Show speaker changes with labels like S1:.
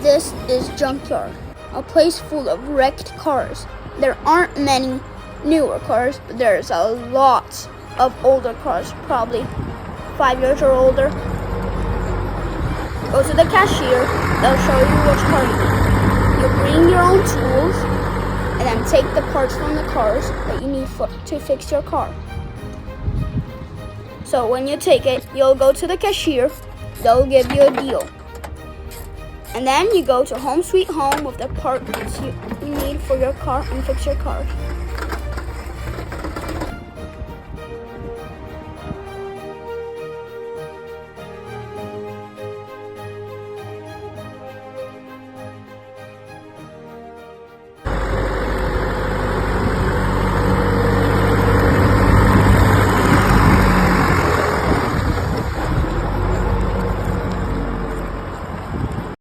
S1: This is Junkyard, a place full of wrecked cars. There aren't many newer cars, but there's a lot of older cars, probably 5 years or older. Go to the cashier, they'll show you which car you need. You bring your own tools, and then take the parts from the cars that you need to fix your car. So when you take it, you'll go to the cashier, they'll give you a deal. And then you go to Home Sweet Home with the parts you need for your car and fix your car.